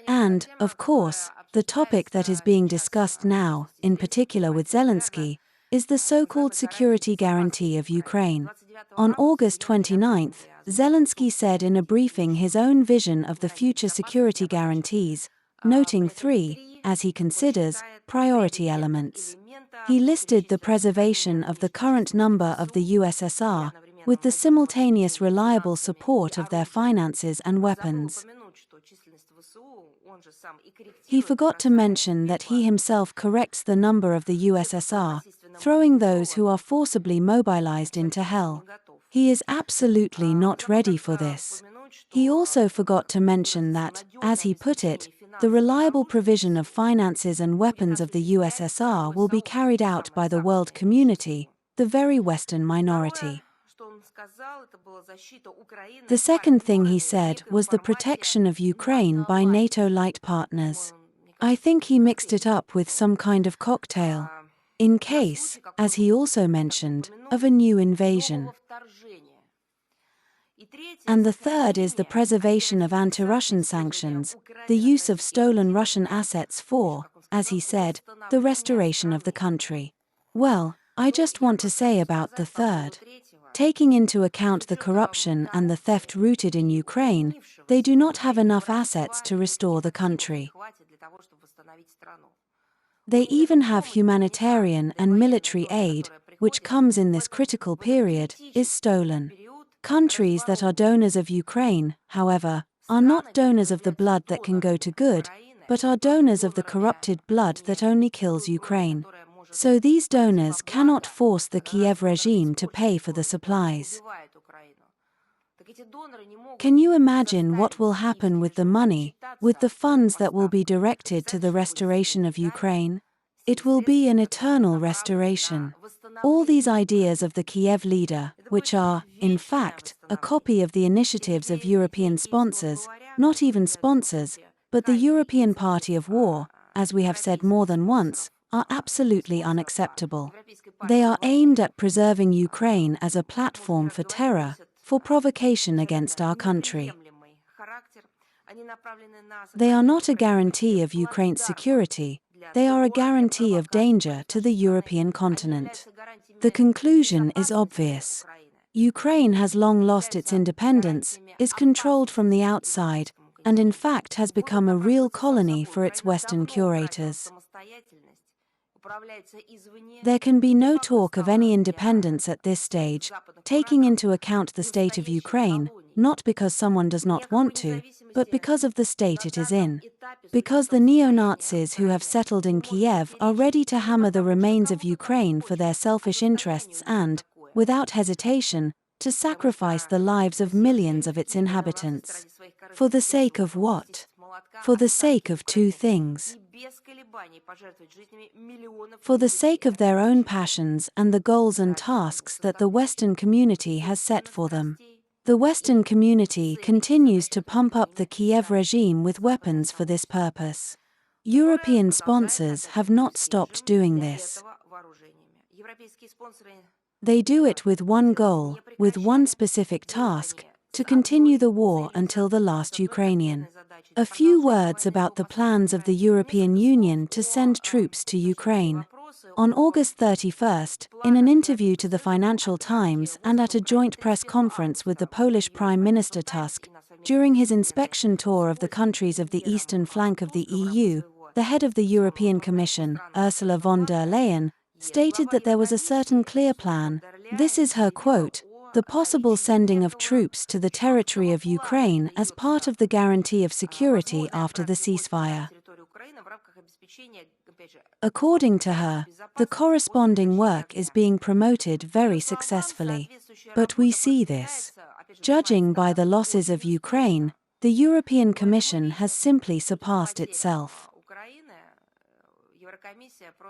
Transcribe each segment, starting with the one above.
And, of course, the topic that is being discussed now, in particular with Zelensky, is the so-called security guarantee of Ukraine. On August 29, Zelensky said in a briefing his own vision of the future security guarantees, noting three, as he considers, priority elements. He listed the preservation of the current number of the USSR, with the simultaneous reliable support of their finances and weapons. He forgot to mention that he himself corrects the number of the USSR, throwing those who are forcibly mobilized into hell. He is absolutely not ready for this. He also forgot to mention that, as he put it, the reliable provision of finances and weapons of the USSR will be carried out by the world community, the very Western minority. The second thing he said was the protection of Ukraine by NATO light partners. I think he mixed it up with some kind of cocktail, in case, as he also mentioned, of a new invasion. And the third is the preservation of anti-Russian sanctions, the use of stolen Russian assets for, as he said, the restoration of the country. Well, I just want to say about the third. Taking into account the corruption and the theft rooted in Ukraine, they do not have enough assets to restore the country. They even have humanitarian and military aid, which comes in this critical period, is stolen. Countries that are donors of Ukraine, however, are not donors of the blood that can go to good, but are donors of the corrupted blood that only kills Ukraine. So these donors cannot force the Kiev regime to pay for the supplies. Can you imagine what will happen with the money, with the funds that will be directed to the restoration of Ukraine? It will be an eternal restoration. All these ideas of the Kiev leader, which are, in fact, a copy of the initiatives of European sponsors, not even sponsors, but the European Party of War, as we have said more than once, are absolutely unacceptable. They are aimed at preserving Ukraine as a platform for terror, for provocation against our country. They are not a guarantee of Ukraine's security, they are a guarantee of danger to the European continent. The conclusion is obvious. Ukraine has long lost its independence, is controlled from the outside, and in fact has become a real colony for its Western curators. There can be no talk of any independence at this stage, taking into account the state of Ukraine, not because someone does not want to, but because of the state it is in. Because the neo-Nazis who have settled in Kiev are ready to hammer the remains of Ukraine for their selfish interests and, without hesitation, to sacrifice the lives of millions of its inhabitants. For the sake of what? For the sake of two things. For the sake of their own passions and the goals and tasks that the Western community has set for them. The Western community continues to pump up the Kiev regime with weapons for this purpose. European sponsors have not stopped doing this. They do it with one goal, with one specific task, to continue the war until the last Ukrainian. A few words about the plans of the European Union to send troops to Ukraine. On August 31, in an interview to the Financial Times and at a joint press conference with the Polish Prime Minister Tusk, during his inspection tour of the countries of the eastern flank of the EU, the head of the European Commission, Ursula von der Leyen, stated that there was a certain clear plan. This is her quote: "The possible sending of troops to the territory of Ukraine as part of the guarantee of security after the ceasefire." According to her, the corresponding work is being promoted very successfully. But we see this. Judging by the losses of Ukraine, the European Commission has simply surpassed itself.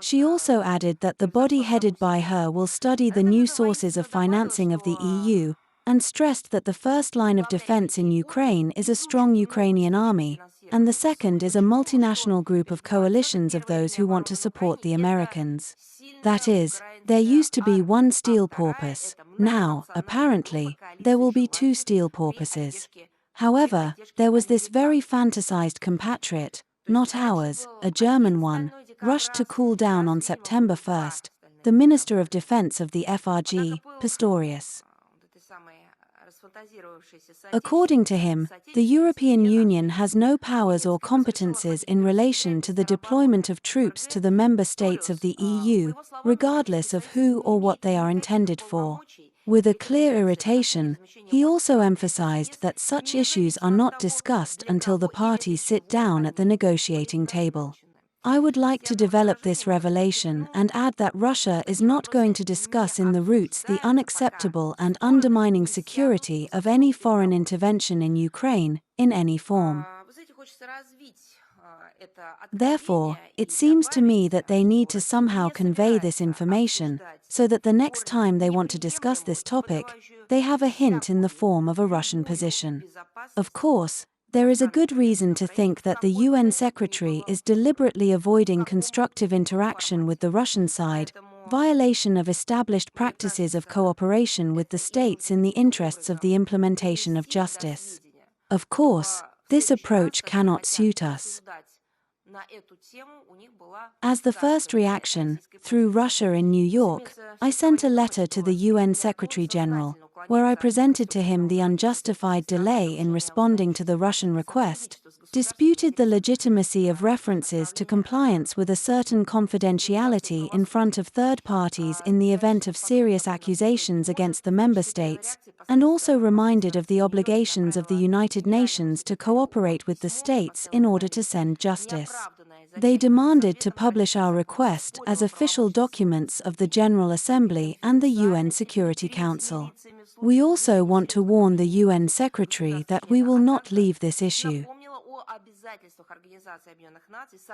She also added that the body headed by her will study the new sources of financing of the EU, and stressed that the first line of defense in Ukraine is a strong Ukrainian army, and the second is a multinational group of coalitions of those who want to support the Americans. That is, there used to be one steel porpoise, now, apparently, there will be two steel porpoises. However, there was this very fantasized compatriot, not ours, a German one, rushed to cool down on September 1st, the Minister of Defense of the FRG, Pistorius. According to him, the European Union has no powers or competences in relation to the deployment of troops to the member states of the EU, regardless of who or what they are intended for. With a clear irritation, he also emphasized that such issues are not discussed until the parties sit down at the negotiating table. I would like to develop this revelation and add that Russia is not going to discuss in the roots the unacceptable and undermining security of any foreign intervention in Ukraine, in any form. Therefore, it seems to me that they need to somehow convey this information, so that the next time they want to discuss this topic, they have a hint in the form of a Russian position. Of course, there is a good reason to think that the UN Secretary is deliberately avoiding constructive interaction with the Russian side, violation of established practices of cooperation with the states in the interests of the implementation of justice. Of course, this approach cannot suit us. As the first reaction, through Russia in New York, I sent a letter to the UN Secretary-General, where I presented to him the unjustified delay in responding to the Russian request, disputed the legitimacy of references to compliance with a certain confidentiality in front of third parties in the event of serious accusations against the member states, and also reminded of the obligations of the United Nations to cooperate with the states in order to send justice. They demanded to publish our request as official documents of the General Assembly and the UN Security Council. We also want to warn the UN Secretary that we will not leave this issue.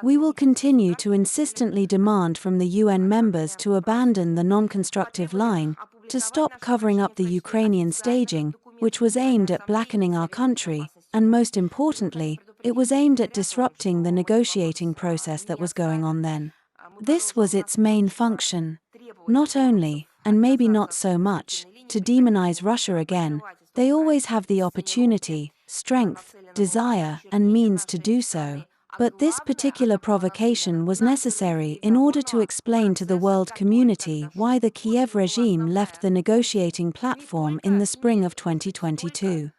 We will continue to insistently demand from the UN members to abandon the non-constructive line, to stop covering up the Ukrainian staging, which was aimed at blackening our country, and most importantly, it was aimed at disrupting the negotiating process that was going on then. This was its main function. Not only, and maybe not so much, to demonize Russia again, they always have the opportunity, strength, desire, and means to do so. But this particular provocation was necessary in order to explain to the world community why the Kiev regime left the negotiating platform in the spring of 2022.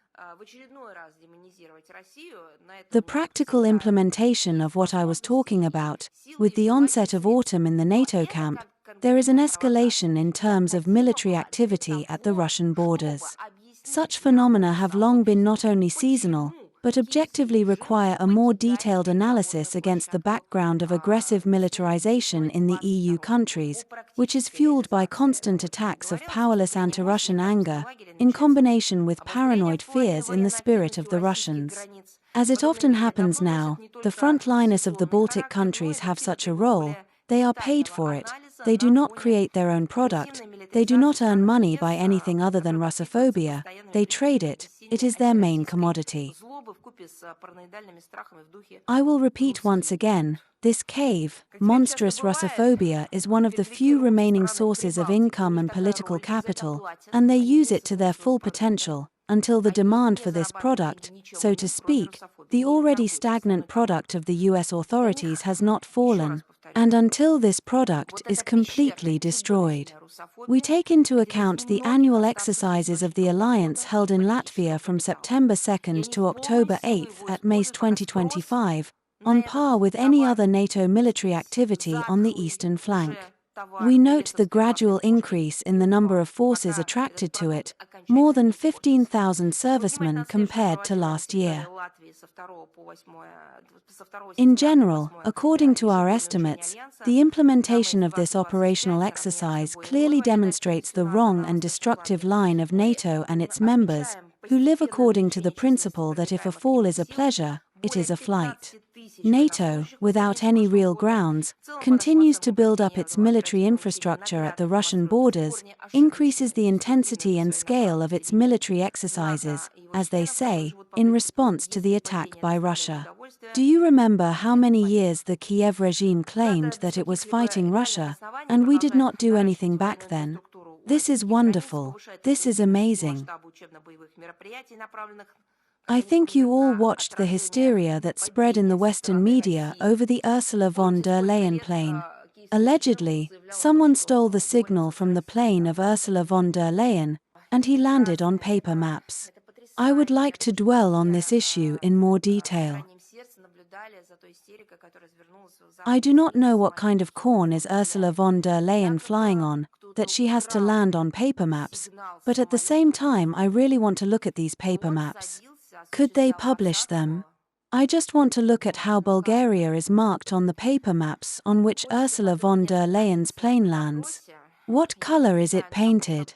The practical implementation of what I was talking about, with the onset of autumn in the NATO camp, there is an escalation in terms of military activity at the Russian borders. Such phenomena have long been not only seasonal, but objectively require a more detailed analysis against the background of aggressive militarization in the EU countries, which is fueled by constant attacks of powerless anti-Russian anger, in combination with paranoid fears in the spirit of the Russians. As it often happens now, the frontliners of the Baltic countries have such a role. They are paid for it, they do not create their own product, they do not earn money by anything other than russophobia, they trade it, it is their main commodity. I will repeat once again, this cave, monstrous russophobia is one of the few remaining sources of income and political capital, and they use it to their full potential, until the demand for this product, so to speak, the already stagnant product of the US authorities has not fallen, and until this product is completely destroyed. We take into account the annual exercises of the alliance held in Latvia from September 2nd to October 8th at Mace 2025, on par with any other NATO military activity on the eastern flank. We note the gradual increase in the number of forces attracted to it, more than 15,000 servicemen compared to last year. In general, according to our estimates, the implementation of this operational exercise clearly demonstrates the wrong and destructive line of NATO and its members, who live according to the principle that if a fall is a pleasure, it is a flight. NATO, without any real grounds, continues to build up its military infrastructure at the Russian borders, increases the intensity and scale of its military exercises, as they say, in response to the attack by Russia. Do you remember how many years the Kiev regime claimed that it was fighting Russia, and we did not do anything back then? This is wonderful. This is amazing. I think you all watched the hysteria that spread in the Western media over the Ursula von der Leyen plane. Allegedly, someone stole the signal from the plane of Ursula von der Leyen, and he landed on paper maps. I would like to dwell on this issue in more detail. I do not know what kind of corn is Ursula von der Leyen flying on, that she has to land on paper maps, but at the same time I really want to look at these paper maps. Could they publish them? I just want to look at how Bulgaria is marked on the paper maps on which Ursula von der Leyen's plane lands. What color is it painted?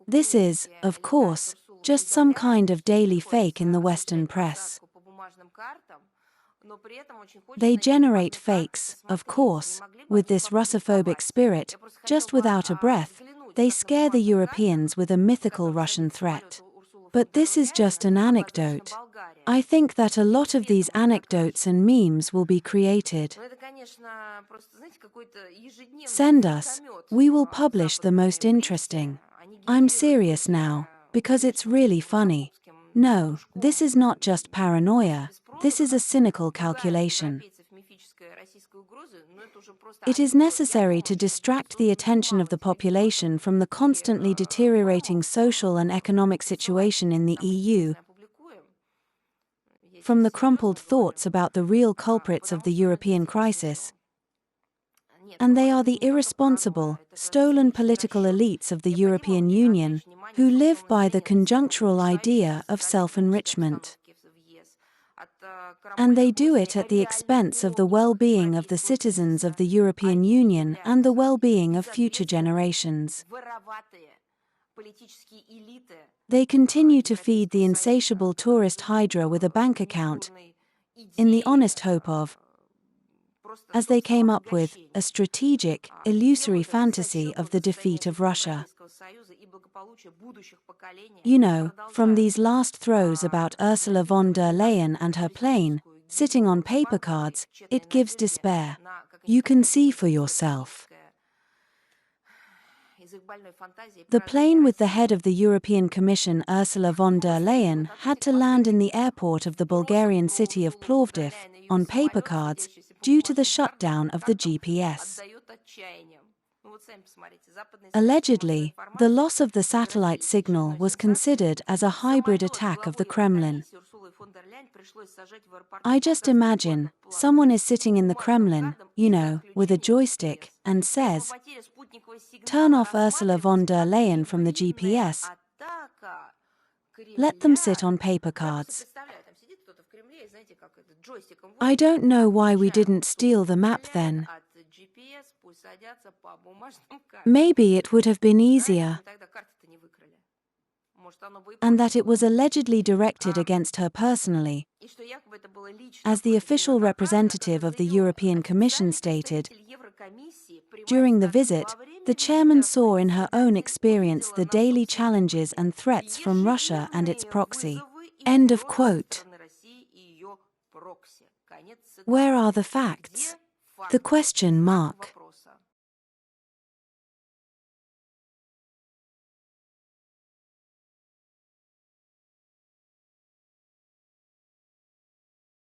This is, of course, just some kind of daily fake in the Western press. They generate fakes, of course, with this Russophobic spirit, just without a breath. They scare the Europeans with a mythical Russian threat. But this is just an anecdote. I think that a lot of these anecdotes and memes will be created. Send us, we will publish the most interesting. I'm serious now, because it's really funny. No, this is not just paranoia, this is a cynical calculation. It is necessary to distract the attention of the population from the constantly deteriorating social and economic situation in the EU, from the crumpled thoughts about the real culprits of the European crisis. And they are the irresponsible, stolen political elites of the European Union, who live by the conjunctural idea of self-enrichment. And they do it at the expense of the well-being of the citizens of the European Union and the well-being of future generations. They continue to feed the insatiable tourist hydra with a bank account, in the honest hope of, as they came up with, a strategic, illusory fantasy of the defeat of Russia. You know, from these last throws about Ursula von der Leyen and her plane, sitting on paper cards, it gives despair. You can see for yourself. The plane with the head of the European Commission Ursula von der Leyen had to land in the airport of the Bulgarian city of Plovdiv, on paper cards, due to the shutdown of the GPS. Allegedly, the loss of the satellite signal was considered as a hybrid attack of the Kremlin. I just imagine, someone is sitting in the Kremlin, you know, with a joystick, and says, "Turn off Ursula von der Leyen from the GPS. Let them sit on paper cards." I don't know why we didn't steal the map then. Maybe it would have been easier. And that it was allegedly directed against her personally. As the official representative of the European Commission stated, during the visit, the chairman saw in her own experience the daily challenges and threats from Russia and its proxy. End of quote. Where are the facts? The question mark.